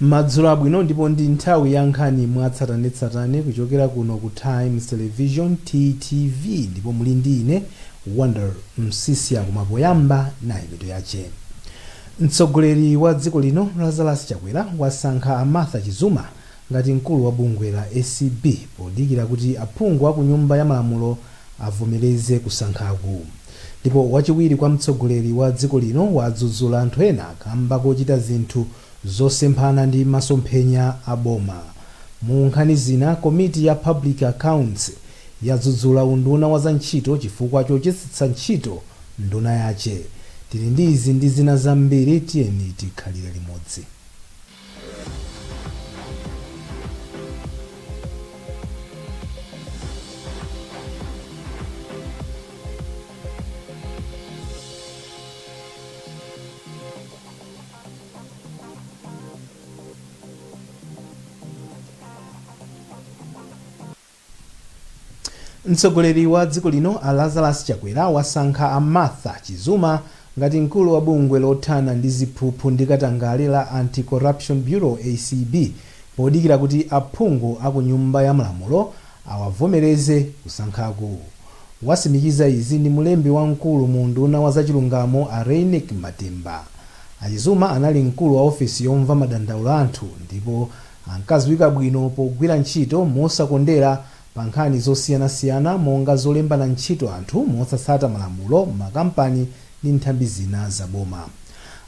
Madzulo abwino ndipo ndi nthawi ya nkhani mwatsatanetsatane kuchokera kuno ku Times Television TTV ndipo muli ndi ine Wonder Msisia kumapoyamba nayi mitu yache. Mtsogoleri wa dziko lino Lazarus Chakwera wasankha Martha Chizuma ngati mkulu wa bungwe la ACB podikira kuti aphungu a ku nyumba ya malamulo avomereze kusankhaku. Ndipo wachiwiri kwa mtsogoleri wa dziko lino wadzudzula anthu ena kamba kochita zinthu zosemphana ndi masomphenya a boma. Mu nkhani zina, komiti ya Public Accounts yadzudzula unduna wa za ntchito chifukwa chochititsa ntchito nduna yache. Tili ndi izi ndi zina zambiri, tiyeni tikhalire limodzi. Mtsogoleri wa dziko lino Lazarus Chakwera wasankha Martha Chizuma ngati mkulu wa bungwe lothana ndi ziphuphu ndi katangale la Anti-Corruption Bureau ACB podikira kuti aphungu a ku nyumba ya malamulo awavomereze kusankhaku. Wasimikiza izi ndi mulembi wamkulu mu nduna wa zachilungamo Reinek Matemba. Chizuma anali mkulu wa ofisi yomva madandaulo anthu ndipo ankadziwika bwino pogwira ntchito mosakondera pa nkhani zosiyanasiyana monga zolembana ntchito anthu mosatsata malamulo makampani ndi nthambi zina zaboma.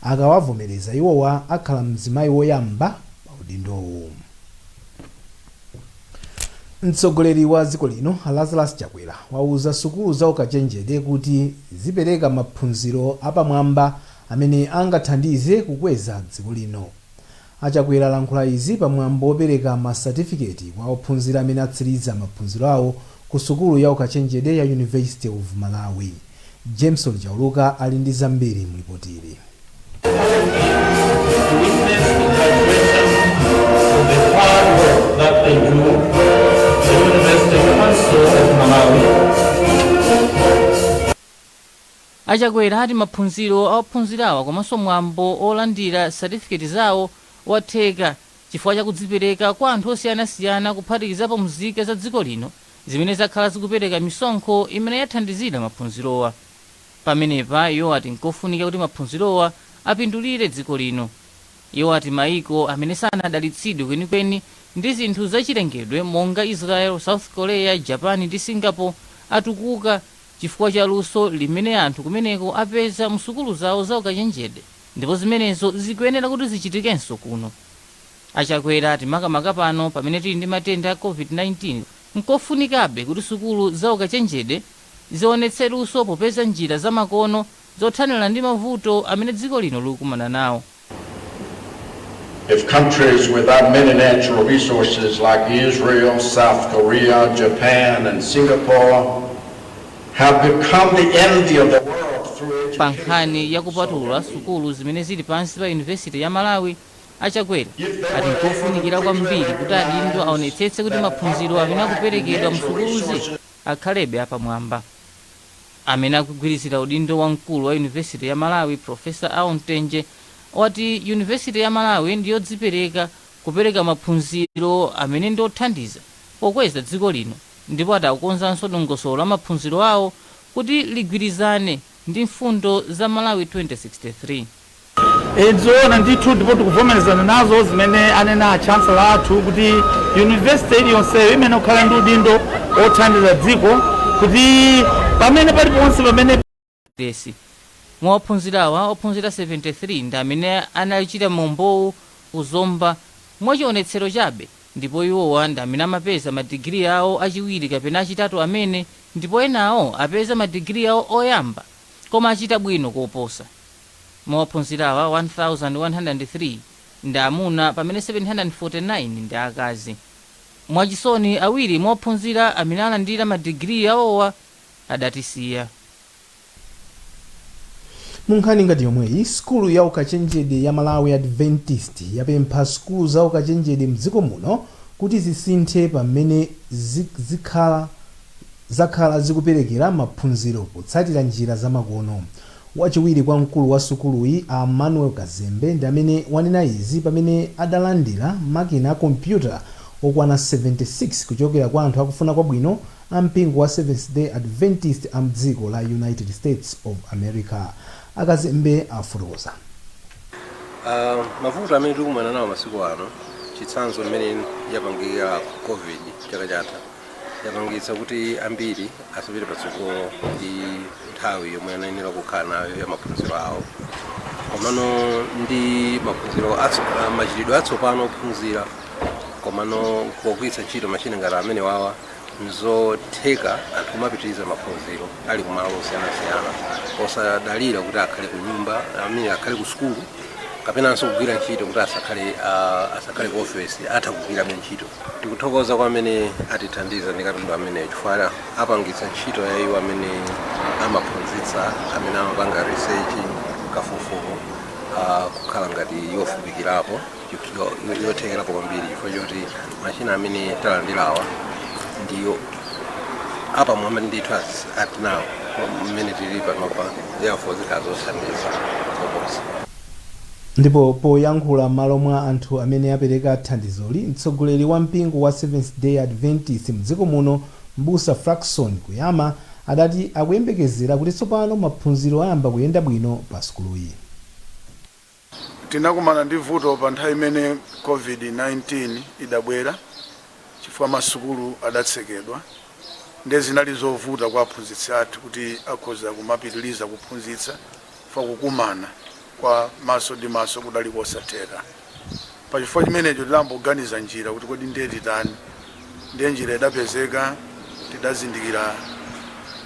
Akawavomereza iwowa akhala mzimayi woyamba pa udindowu. Mtsogoleri wa dziko lino Lazarus Chakwera wauza sukulu za ukachenjede kuti zipereka maphunziro apamwamba amene angathandize kukweza dziko lino. Achakwera alankhula izi pamwambo wopereka masatifiketi kwa ophunzira amene atsiriza maphunziro awo ku sukulu ya ukachenjede ya University of Malawi. Jameson Chauluka ali ndi zambiri mlipotili. Achakwera ati maphunziro awophunzirawa komanso mwambo olandira satifiketi zawo watheka chifukwa chakudzipereka kwa anthu osiyanasiyana kuphatikizapo mzika za dziko lino zimene zakhala zikupereka misonkho imene yathandizira maphunzirowa. Pamenepa iwo ati nkofunika kuti maphunzirowa apindulire dziko lino. Iwo ati maiko amene sanadalitsidwe kwenikweni ndi zinthu zachilengedwe monga Israel, South Korea, Japan ndi Singapore atukuka chifukwa cha luso limene anthu kumeneko apeza msukulu zawo za ukachenjede ndipo zimenezo zikuyenera kuti zichitikenso kuno. Achakwera ati makamaka pano pamene tili ndi matenda a COVID-19 nkofunikabe kuti sukulu za ukachenjede zionetse luso popeza njira zamakono zothanira ndi mavuto amene dziko lino likumana nawo. If countries without many natural resources like Israel, South Korea, Japan and Singapore have become the envy of the world through education. Pa nkhani yakupatula sukulu zimene zili pansi pa University ya Malawi, Achakwera ati nkofunikira kwambiri kuti adindo aonetsetse kuti maphunziro amene akuperekedwa msukuluzi akhalebe apamwamba. Amene akugwirizira udindo wamkulu wa University ya Malawi, Professor Auntenje, wati University ya Malawi ndiyodzipereka kupereka maphunziro amene ndiothandiza pokweza dziko lino ndipo adakonzanso dongosolo la maphunziro awo kuti ligwirizane ndi mfundo za Malawi 2063. Edziona ndithu ndipo tikuvomerezana nazo zimene anena chancellor athu kuti university iliyonse imene kukhala ndi udindo othandiza dziko kuti pamene paliponse pamene desi mwaophunzirawa ophunzira 73 ndi amene analichita mombowu kuzomba mwachionetsero chabe ndipo iwowa ndi amene amapeza madigiri awo achiwiri kapena achitatu amene ndipo enawo apeza madigiri awo oyamba koma achita bwino koposa. Mwaophunzirawa 1103 ndi amuna pamene 749 ndi akazi. Mwachisoni awiri mwaophunzira amene alandira madigiri awowa adatisiya. Munkhani ngati yomweyi, sukulu ya ukachenjede ya Malawi Adventist yapempha sukulu za ukachenjede mdziko muno kuti zisinthe pamene zakhala zikuperekera maphunziro potsatira njira zamakono. wachiwiri kwa mkulu wa sukuluyi a Manuel Kazembe ndi amene wanena izi pamene adalandira makina a kompyuta okwana 76 kuchokera kwa anthu akufuna kwabwino a mpingo wa Seventh Day Adventist a mdziko la United States of America. Akazembe afotokoza. Mavuto amene tikumana nawo masiku ano, chitsanzo limene yapangika COVID chaka chatha yapangitsa kuti ambiri asapite patsogolo ndi nthawi yomwe anayenera kukhala nayo ya maphunziro awo. Komano ndi maphunziro machitidwe atsopano ophunzira, komano pogwiritsa ntchito machine ngati amene wawa nzotheka anthu kumapitiriza maphunziro ali kumalo osiyanasiyana osadalira kuti akhale ku nyumba amene akhale ku sukulu kapenanso kugwira ntchito kuti asakhale ku ofesi atha kugwira ntchito. Tikuthokoza kwa amene atithandiza ndi katundu ameneyo chifukwa apangitsa ntchito ya iwo amene amaphunzitsa amene amapanga research kafukufuku kukhala ngati yofupikirapo yothekerapo kwambiri chifukwa choti machina amene talandirawa ndiyo apa mwamene ndithu atinawo mmene tili panopa therefore zikazoshandiza koposa. Ndipo poyankhula m'malo mwa anthu amene apereka thandizoli, mtsogoleri wa mpingo wa Seventh Day Adventist mdziko muno Mbusa Fraxon Kuyama adati akuyembekezera kuti tsopano maphunziro ayamba kuyenda bwino pa sukuluyi. Tinakumana ndi vuto pa nthawi imene COVID-19 idabwera chifukwa masukulu adatsekedwa ndi zinali zovuta kwa aphunzitsi athu kuti akhoza kumapitiriza kuphunzitsa fa kukumana kwa maso ndi maso kudali kosatheka. Pa chifukwa chimenecho tilamboganiza njira kuti kodi ndiye titani, ndiye njira idapezeka tidazindikira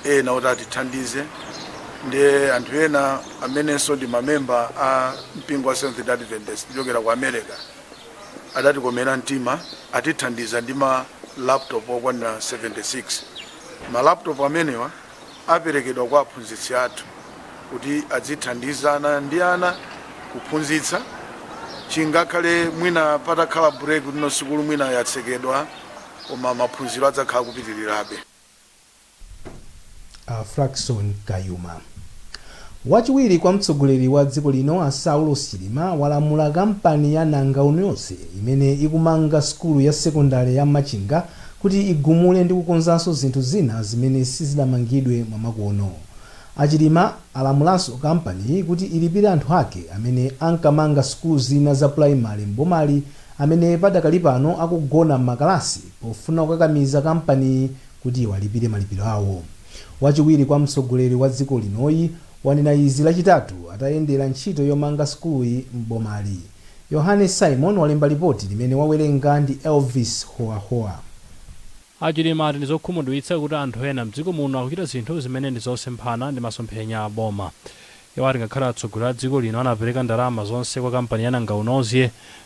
ena oti atithandize ndiye anthu ena amenenso ndi mamemba a mpingo wa Seventh Day Adventist kuchokera ku America adatikomera mtima atithandiza ndi ma laptop okwana 76. Ma laptop amenewa aperekedwa kwa aphunzitsi athu kuti adzithandizana ndi ana kuphunzitsa chingakhale mwina patakhala break kuti sukulu mwina yatsekedwa koma maphunziro adzakhala kupitirirabe. Fraxon Kayuma. Wachiwiri kwa mtsogoleri wa dziko lino a Saulos Chilima walamula kampani ya MalawiNews imene ikumanga sukulu ya sekondari ya Machinga kuti igumule ndi kukonzanso zinthu zina zimene sizidamangidwe mwamakono. Achilima alamulanso kampani kuti ilipire anthu ake amene ankamanga sukulu zina za primary mbomali amene padakali pano akugona m'makalasi pofuna kukakamiza kampani kuti iwalipire malipiro awo. Wachiwiri kwa mtsogoleri wa dziko linoyi wanena izi lachitatu atayendera ntchito yomanga sukuluyi mbomali. Yohane Simon walemba ripoti limene wawerenga ndi Elvis Hoahoa. Achilima ati ndizokhumudwitsa kuti anthu ena mdziko muno akuchita zinthu zimene ndizosemphana ndi masomphenya aboma. Iwo ati ngakhale atsogoleri a dziko lino anapereka ndalama zonse kwa kampani ya MalawiNews,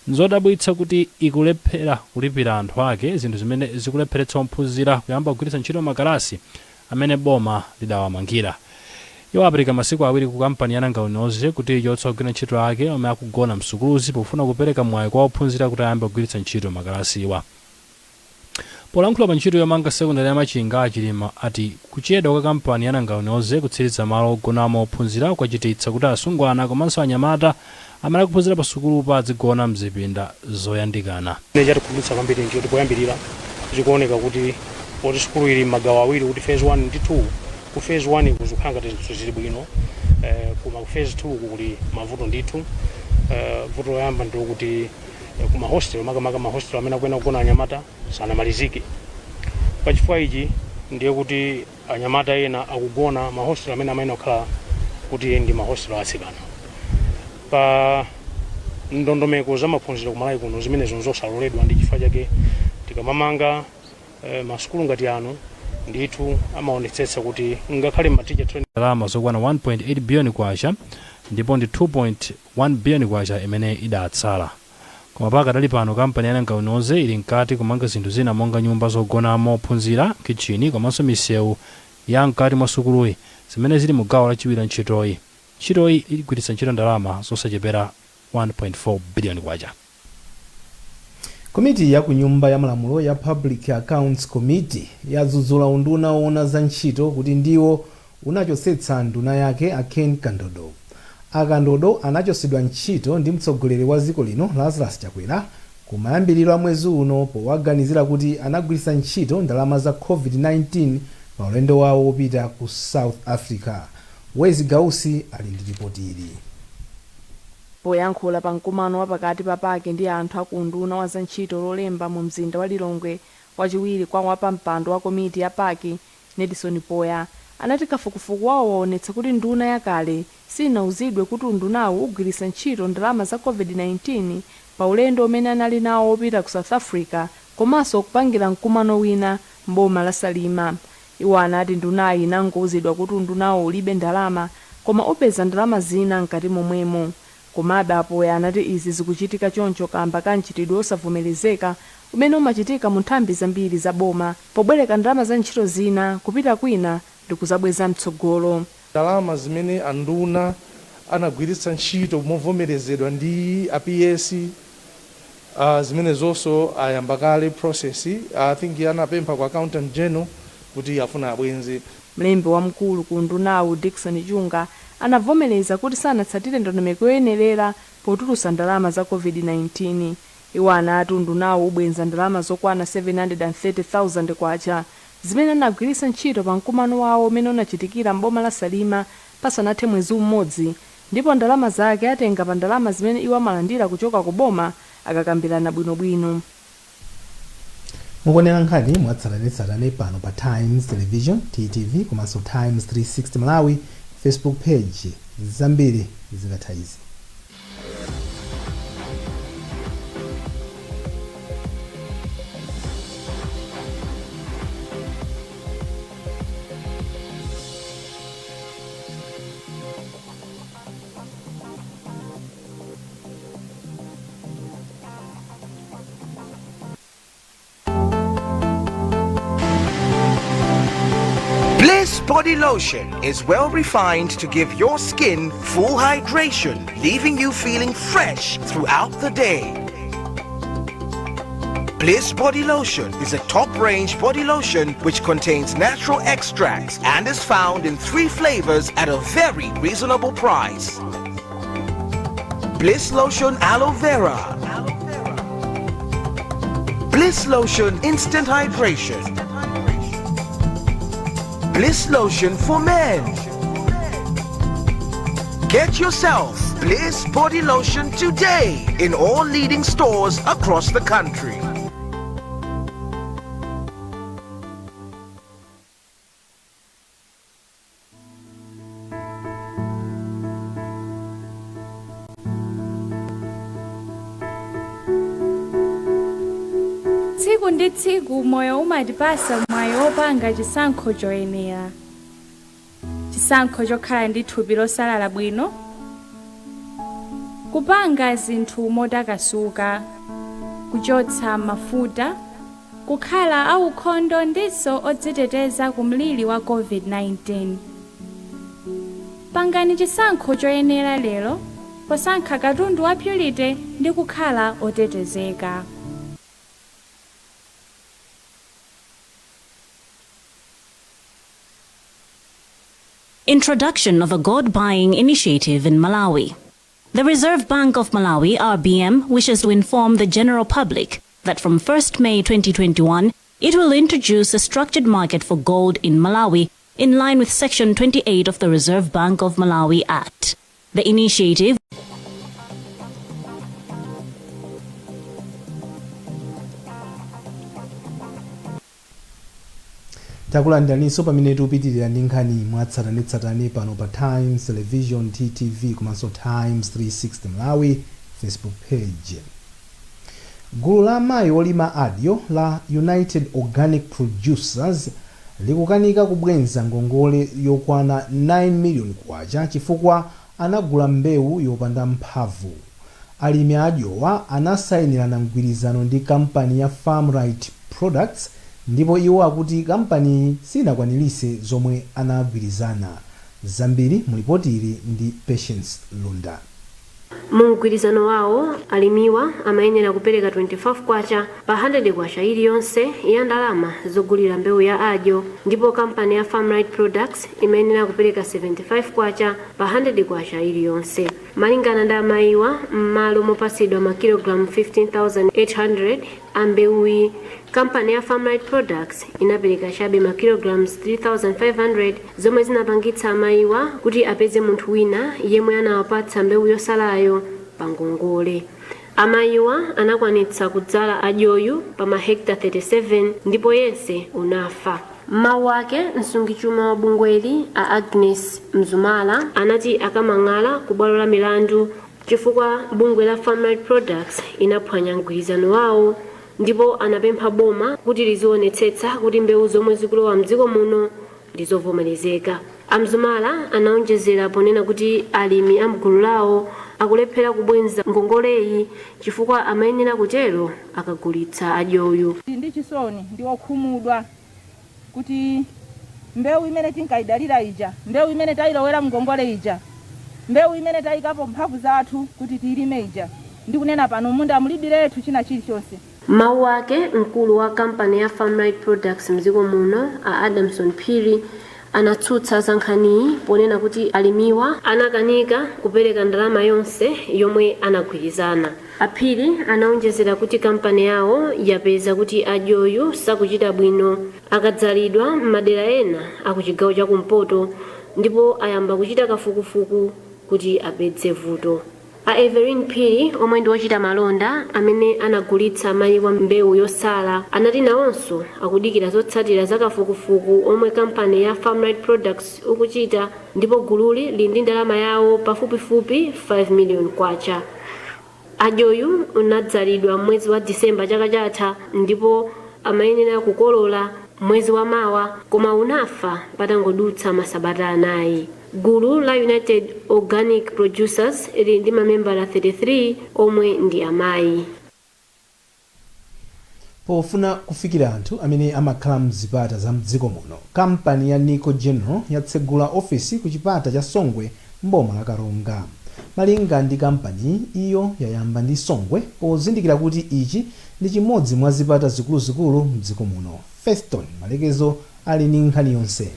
nzodabwitsa kuti ikulephera kulipira anthu ake, zinthu zimene zikulepheretsa ophunzira kuyamba kugwiritsa ntchito makalasi amene boma lidawamangira. Iwo apereka masiku awiri ku kampani ya MalawiNews kuti ichotse ogwira ntchito ake omwe akugona msukuluzi pofuna kupereka mwayi kwa ophunzira kuti ayambe kugwiritsa ntchito makalasiwa. Polankhula pa ntchito yomanga sekondari ya Machinga, Achilima ati kuchedwa kwa kampani ya MalawiNews kutsirizitsa malo ogonamo ophunzira kwachititsa kuti asungwana komanso anyamata amene akuphunzira pa sukulu pa adzigona mzipinda zoyandikana. Chatikhumudwitsa kwambiri nchoti poyambirira zikuoneka kuti sukulu ili magawo awiri kuti phase 1 ndi 2. Ku phase 1 kuzikhala ngati zili bwino, koma ku phase 2 kuli mavuto ndithu. Vuto loyamba ndi kuti kuma hostel makamaka ma hostel amene akuyenda kugona anyamata sanamalizike. Pa chifukwa ichi ndiye kuti anyamata ena akugona ma hostel amene amayenera kukhala kuti ndi ma hostel atsikana. Pa ndondomeko za maphunziro ku Malawi kuno zimenezo nzosaloledwa, ndi chifukwa chake tikamamanga masukulu ngati ano ndithu amaonetsetsa kuti ngakhale maticha training ndalama zokwana 1.8 billion kwacha ndipo ndi 2.1 billion kwacha imene idatsala. Koma pakadali pano kampani ya MalawiNews ili mkati kumanga zinthu zina monga nyumba zogonamo ophunzira, kitchini komanso misewu ya mkati mwa sukuluyi zimene zili mu gawo lachiwiri ntchitoyi. Ntchitoyi igwiritsa ntchito ndalama zosachepera 1.4 billion kwacha. Komiti ya kunyumba ya malamulo ya Public Accounts Committee yadzudzula unduna woona za ntchito kuti ndiwo unachosetsa nduna yake a Ken Kandodo. Akandodo anachosedwa ntchito ndi mtsogoleri wa dziko lino Lazarus Chakwera kumayambiriro a mwezi uno powaganizira kuti anagwiritsa ntchito ndalama za COVID-19 pa ulendo wawo wopita ku South Africa. Wezi Gausi ali ndi ripoti ili. Poyankhula pa mkumano wapakati pa pake ndi anthu akunduna wa za ntchito lolemba mu mzinda wa Lilongwe wachiwiri kwa wapampando wa komiti ya pake Nedison Poya anati kafukufuku wawo waonetsa kuti nduna yakale sinauzidwe kuti undunawo ugwiritsa ntchito ndalama za COVID-19 pa ulendo umene anali nawo wopita ku South Africa komanso kupangira mkumano wina mboma la Salima. Iwo anati ndunayi inangouzidwa kuti undunawo ulibe ndalama koma upeza ndalama zina mkati momwemo. Komabe Apoya anati izi zikuchitika choncho kamba ka mchitidwe osavomerezeka umene umachitika mu nthambi zambiri za boma pobwereka ndalama za ntchito zina kupita kwina ndi kuzabweza mtsogolo. Ndalama zimene anduna anagwiritsa ntchito movomerezedwa ndi APS zimene zonso ayamba kale process. I think anapempha kwa accountant general kuti afuna abwenze. Mlembi wamkulu ku ndunawo Dickson Chunga anavomereza kuti sanatsatire ndondomeko yoyenerera potulutsa ndalama za COVID-19. Iwo anati ndunawo ubwenza ndalama zokwana 730,000 kwacha zimene anagwiritsa ntchito pa mkumano wawo umene unachitikira mboma la Salima pasanathe mwezi umodzi, ndipo ndalama zake atenga pa ndalama zimene iwo amalandira kuchoka ku boma akakambirana bwinobwino. Mukuonera nkhani mwatsatanetsatane pano pa Times Television TTV komanso Times 360 Malawi Facebook page. Zambiri zikatha izi. Bliss Body Lotion is well refined to give your skin full hydration, leaving you feeling fresh throughout the day. Bliss Body Lotion is a top-range body lotion which contains natural extracts and is found in 3 flavors at a very reasonable price. Bliss Lotion Aloe Vera, Bliss Lotion Instant Hydration, Bliss Lotion for men. Get yourself Bliss Body Lotion today in all leading stores across the country. Tsiku ndi tsiku moyo umatipasa mwayi wopanga chisankho choyenera. Chisankho chokhala ndi thupi losalala bwino, kupanga zinthu motakasuka, kuchotsa mafuta, kukhala aukhondo ndiso odziteteza ku mliri wa COVID-19. Pangani chisankho choyenera lero posankha katundu wa purity ndi kukhala otetezeka. Introduction of a gold buying initiative in Malawi. The Reserve Bank of Malawi, RBM, wishes to inform the general public that from 1st May 2021, it will introduce a structured market for gold in Malawi in line with Section 28 of the Reserve Bank of Malawi Act. The initiative takulandiraniso pamene tikupitirira ndi nkhani mwatsatanetsatane pano pa Times Television TTV komanso Times 360 Malawi Facebook page. Gulu la amayi olima adyo la United Organic Producers likukanika kubwenza ngongole yokwana 9 million kwacha chifukwa anagula mbewu yopanda mphamvu. Alimi adyowa anasayinirana mgwirizano ndi kampani ya Farmright Products ndipo iwo akuti kampani sinakwanirise zomwe anagwirizana. Zambiri mulipoti ili ndi Patience Lunda. Mugwirizano wawo alimiwa amayenera kupereka 25 kwacha pa 100 kwacha iliyonse ya ndalama zogulira mbewu ya adyo, ndipo kampani ya Farmright Products imayenera kupereka 75 kwacha pa 100 kwacha iliyonse. Malingana ndi amayiwa, m'malo mopasidwa makilogramu 15,800 a mbewuyi, kampani ya Farmright Products inapereka chabe makilograms 3,500 zomwe zinapangitsa amayiwa kuti apeze munthu wina yemwe anawapatsa mbewu yosalayo pa ngongole. Amayiwa anakwanitsa kudzala adyoyu pa mahekta 37 ndipo yense unafa. Mawu ake msungichuma wa bungweli a Agnes Mzumala anati akamang'ala ku bwalo la milandu chifukwa bungwe la Farmright Products inaphwanya mgwirizano wawo, ndipo anapempha boma kuti lizionetsetsa kuti mbewu zomwe zikulowa mdziko muno ndizovomerezeka. Amzumala anaonjezera ponena kuti alimi amgulu lawo akulephera kubwenza ngongoleyi chifukwa amayenera kutero akagulitsa adyoyu. Ndi chisoni ndi okhumudwa kuti mbewu imene tinkayidalira ija, mbewu imene tayilowera mngongole ija, mbewu imene tayikapo mphamvu zathu kuti tiyilime ija, ndikunena pano munda mulibiretu china chilichonse. Mawu ake mkulu wa kampani ya Farmright Products mdziko muno a Adamson Phiri anatsutsa za nkhaniyi ponena kuti alimiwa anakanika kupereka ndalama yonse yomwe anagwirizana. Aphiri anaonjezera kuti kampani yawo yapeza kuti adyoyu sakuchita bwino akadzalidwa m'madera ena akuchigawo chakumpoto, ndipo ayamba kuchita kafukufuku kuti apedze vuto. A Everine Phiri omwe ndi wochita malonda amene anagulitsa amayiwa mbewu yosala anati nawonso akudikira zotsatira za kafukufuku omwe kampani ya Farmright Products ukuchita, ndipo gululi lili ndi ndalama yawo pafupifupi 5 million kwacha. Adyoyu unadzalidwa mwezi wa Disemba chaka chatha ndipo amayenera kukolola mwezi wa mawa, koma unafa patangodutsa masabata anayi. Gulu la United Organic Producers ili ndi mamembala 33 omwe ndi amayi. Pofuna kufikira anthu amene amakhala mzipata za mdziko muno, kampani ya Nico General yatsegula ofisi ku chipata cha Songwe mboma la Karonga. Malinga ndi kampani iyo yayamba ndi Songwe pozindikira kuti ichi ndi chimodzi mwa zipata zikuluzikulu mdziko muno. Feston Malekezo ali ndi nkhani yonse.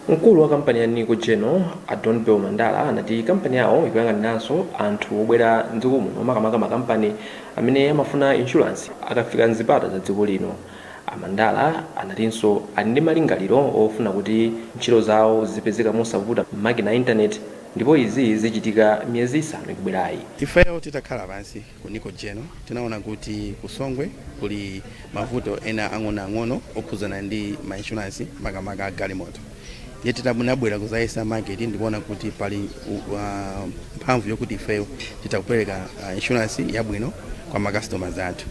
Mkulu wa kampani ya Nico General Adon Bell Mandala anati kampani yawo ikuyang'aniranso anthu obwera mdziko muno makamaka makampani amene amafuna insurance akafika mzipata za dziko lino. Amandala anatinso ali ndi malingaliro ofuna kuti ntchito zawo zipezeka mosavuta m'makina a intaneti, ndipo izi zichitika miyezi isanu ikubwerayi. Ifeyo titakhala pansi ku Nico General tinaona kuti ku Songwe kuli mavuto ena ang'onoang'ono okhuzana ndi ma insurance makamaka galimoto. Yeti tabunabwera kuzayesa market ndikuona kuti pali mphamvu yokuti ifeyo titakupereka insurance yabwino kwa customers athu.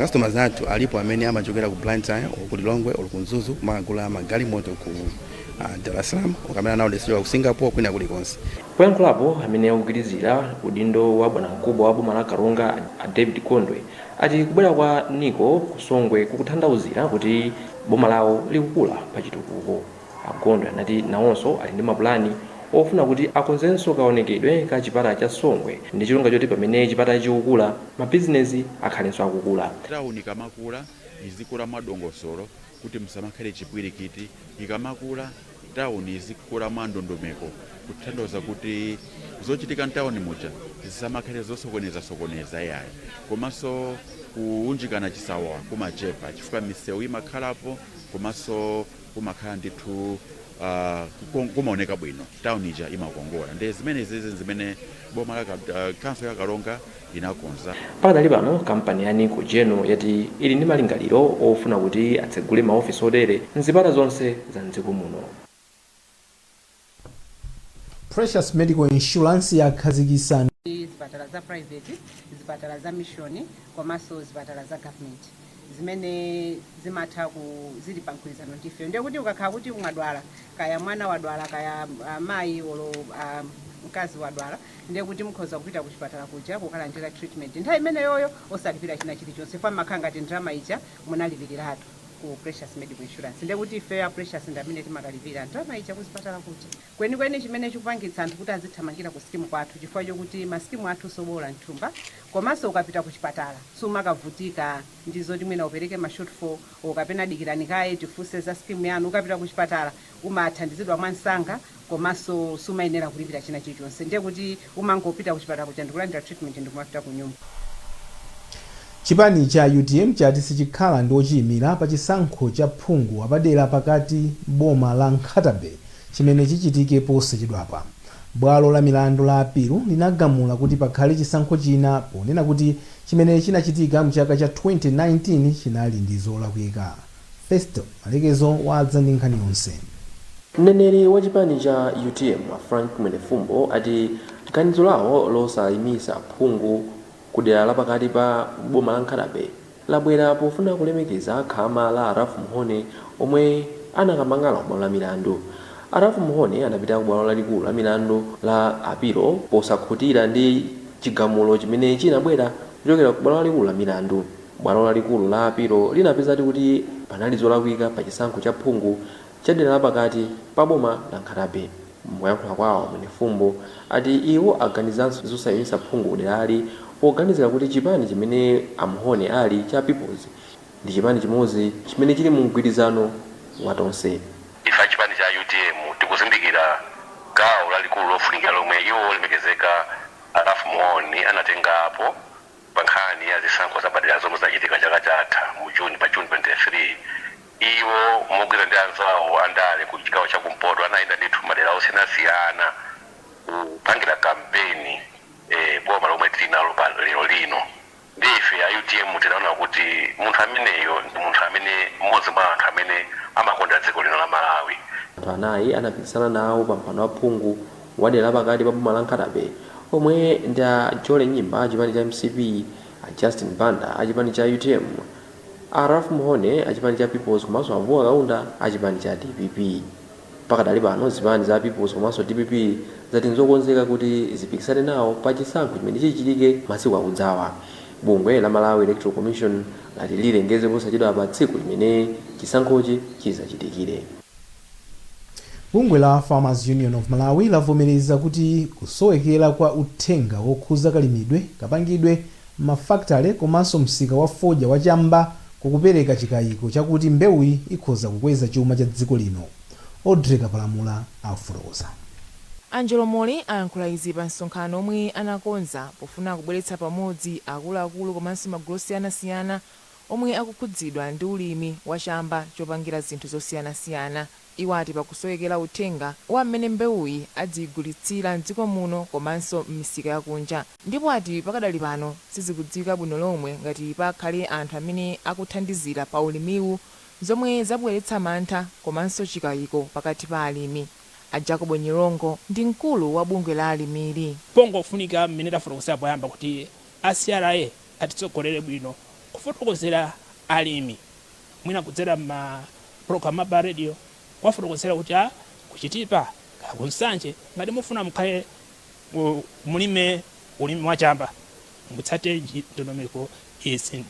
Customers athu alipo amene amachokera ku Blantyre ku Lilongwe ku Nzuzu kumagula magalimoto ku Dar es Salaam ukamena nawo desiro ku Singapore kwina kulikonse. Poyankhulapo amene akugwirizira udindo wa bwana mkubwa wa boma la Karonga a David Kondwe ati kubwera kwa Nico ku Songwe kukutanthauzira kuti boma lawo likukula pachitukuko. Akondwe anati nawonso ali ndi mapulani ofuna kuti akonzenso kaonekedwe ka chipata cha Songwe ndi chilunga choti pamene chipata chikukula mabizinesi akhalenso akukula. Tawuni ikamakula izikula mwadongosolo kuti musamakhale chipwirikiti, ikamakula tawuni izikula mwandondomeko kuthandiza kuti zochitika mtawuni muja zisamakhale zosokoneza yayi, komanso kuunjikana chisawa kumachepa chifukwa misewu imakhalapo, komanso kumakhala ndithu kumaoneka bwino tawuni ija imakongola. Ndi zimene boma la kanso ya Karonga inakonza. Padali pano kampani ya Nico General yati ili ndi malingaliro ofuna kuti atsegule maofisi otere mzipata zonse za mdziko muno. Precious Medical Insurance yakhazikitsa zipatala za private, zipatala za mission, komanso zipatala za government zimene zimatha zili pamgwirizano ndife. Ndiye kuti ukakhala kuti mwadwala, kaya mwana wadwala, kaya mayi olo mkazi wadwala, ndiye kuti mukhoza kupita ku chipatala kuja kukalandira treatment nthawi imene yoyo osalipira china chilichonse, fa makhanga ngati ndalama ija munalipiratu. ku Precious Medical Insurance ndekuti ife ya Precious ndamene timakalipira ndalama ija kuzipatala kuti kwenikweni chimene chikupangitsa anthu kuti azithamangira ku skimu kwathu chifukwa chokuti masikimu athu sobola mthumba komanso ukapita ku chipatala sumakavutika ndizoti mwina upereke ma shortfall ukapena dikirani kaye tifunse za skimu yanu ukapita ku chipatala umathandizidwa mwansanga komanso sumayenera kulipira china chilichonse ndiye kuti umangopita ku chipatala kuja ndikulandira treatment ndikumapita ku nyumba. Chipani cha UTM chati sichikhala ndi ochiyimira pa chisankho cha phungu apadera pakati boma la Nkhatabe chimene chichitike posachedwapa. Bwalo la milandu la apilu linagamula kuti pakhale chisankho china ponena kuti chimene chinachitika mchaka cha 2019 chinali ndi zolakwika. Festo Malekezo wadza ndi nkhani yonse. Mneneri wa chipani cha UTM Frank Mwenefumbo ati ganizo lawo losayimisa phungu kudera la pakati pa boma la Nkhatabe labwera pofuna kulemekeza khama la Arafu Muhone omwe anakamangala bwalo la milandu. Arafu Muhone anapita ku bwalo lalikulu la milandu la apilo posakhutira ndi chigamulo chimene chinabwera kuchokera ku bwalo lalikulu la milandu. Bwalo lalikulu la apilo linapezati kuti panali zolakwika pa chisankho cha phungu cha dera la pakati pa boma la Nkhatabe. Mwayankhula kwawo Mwenefumbo ati iwo aganizanso zosayimisa phungu kuderali poganizira kuti chipani chimene Amuhone ali cha Peoples ndi chipani chimodzi chimene chili mu mgwirizano wa tonse. Ifa chipani cha UTM tikuzindikira gawo lalikulu lofunika lomwe iwo olemekezeka Arafu Muhone anatengapo pa nkhani ya zisankho zapadera zomwe zachitika chaka chatha mu Juni 23. Iwo mogwira ndi anzawo andale ku chigawo cha kumpoto anayenda ndithu madera osiyanasiyana kupangira kampeni boma lomwe tinalo lero lino. Ndife ya UTM tinaona kuti munthu ameneyo ndi munthu amene mmodzi mwa anthu amene amakonda dziko lino la Malawi. Anthu anayi anapikisana nawo pa mpando wa phungu wa dera pakati pa boma la Nkhatabe omwe ndi a Jole Nyimba achipani cha MCP, a Justin Banda achipani cha UTM, Arafu Muhone achipani cha Peoples komanso Avuwa Kaunda achipani cha DPP. Pakadali pano zipani za Peoples komanso DPP zati nzokonzeka kuti zipikisane nawo pa chisankho chimene chichitike masiku akudzawa. Bungwe la Malawi Electoral Commission lati lilengeze posachedwa pa tsiku limene chisankhochi chizachitikire. Bungwe la Farmers Union of Malawi lavomereza kuti kusowekera kwa uthenga wokhuza kalimidwe kapangidwe mafactory komanso msika wa fodya wa chamba kukupereka chikayiko chakuti mbewuyi ikhoza kukweza chuma cha dziko lino. Audrey Kapalamula afotokoza. Angelo Moli ayankhula izi pa msonkhano omwe anakonza pofuna kubweretsa pamodzi akuluakulu komanso magulu osiyanasiyana omwe akukhudzidwa ndi ulimi wa chamba chopangira zinthu zosiyanasiyana. Iwo ati pakusowekera uthenga wa mmene mbewuyi adziyigulitsira mdziko muno komanso m'misika yakunja, ndipo ati pakadali pano sizikudziwika bwino lomwe ngati pakhale anthu amene akuthandizira pa ulimiwu, zomwe zabweretsa mantha komanso chikayiko pakati pa alimi. A Jacob Nyirongo ndi mkulu wa bungwe la alimiri. Pongo funika mmene tafotokozera poyamba kuti ACRA atitsogolere bwino kufotokozera alimi mwina kudzera ma program pa radio kwafotokozera kuti kuchitipa kakunsanje ngati mufuna mukhale mulime ulimi wa chamba mutsate ndondomeko izi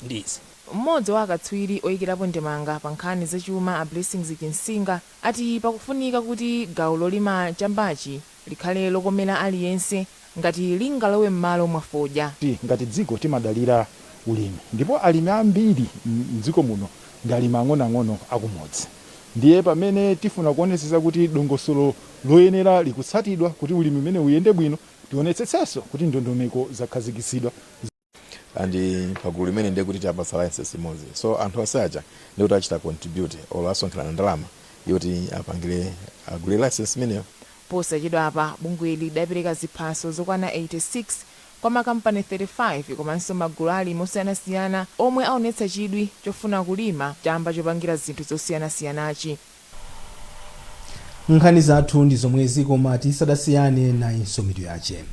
ndizi. Mmodzi wa akatswiri oyikirapo ndemanga pa nkhani zachuma a Blessings Kinsinga ati pakufunika kuti gawo lolima chambachi likhale lokomera aliyense ngati lingalowe m'malo mwa fodya. Ngati dziko timadalira ulimi ndipo alimi ambiri mdziko muno ndi alimi ang'onoang'ono akumodzi. Ndiye pamene tifuna kuonetsetsa kuti dongosolo loyenera likutsatidwa kuti ulimi umene uyende bwino tionetsetsenso kuti ndondomeko zakhazikitsidwa. Andi pagulu limene ndiye kuti tiapasa license imodzi. So anthu asaja ndiye kuti achita contribute olo asonkhana ndalama yoti apangire agule license imeneyo. Posachedwa apa bungweli lidapereka ziphaso zokwana 86 kwa makampani 35 komanso magulu alimi osiyanasiyana omwe aonetsa chidwi chofuna kulima chamba chopangira zinthu zosiyanasiyanachi. Nkhani zathu ndi zomwe zikoma tisadasiyane nayinso mitu yache.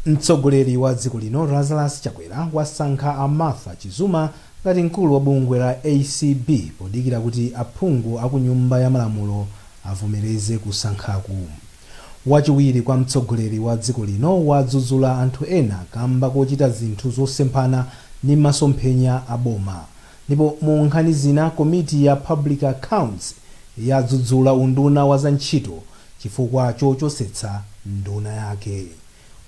Mtsogoleri wa dziko lino Lazarus Chakwera wasankha a Martha Chizuma ngati mkulu wa bungwe la ACB podikira kuti aphungu aku nyumba ya malamulo avomereze kusankhaku. Wachiwiri kwa mtsogoleri wa dziko lino wadzudzula anthu ena kamba kochita zinthu zosemphana ndi masomphenya a boma. ndipo mu nkhani zina komiti ya public accounts yadzudzula unduna wa za ntchito chifukwa chochosetsa nduna yake.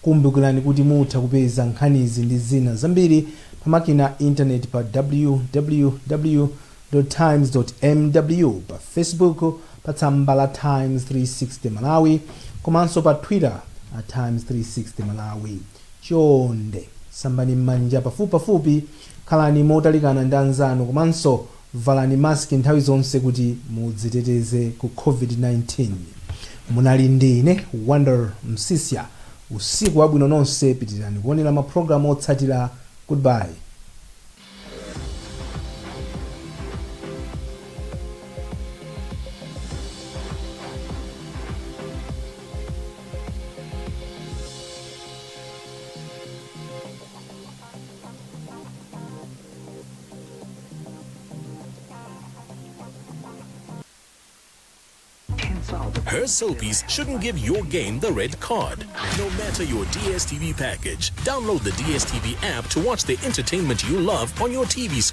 kumbukirani kuti mutha kupeza nkhanizi ndi zina zambiri pamakina internet pa www.times.mw, pa Facebook pa tsamba la Times 360 Malawi, komanso pa Twitter @Times 360 Malawi. Chonde sambani m'manja pafupipafupi, khalani motalikana ndi anzanu, komanso valani maski nthawi zonse kuti mudziteteze ku COVID-19. Munali ndine Wonder Msisia. Usiku wabwino nonse, pitirani kuonera mapulogalamu otsatira. Goodbye. Her soapies shouldn't give your game the red card. No matter your DSTV package, download the DSTV app to watch the entertainment you love on your TV screen.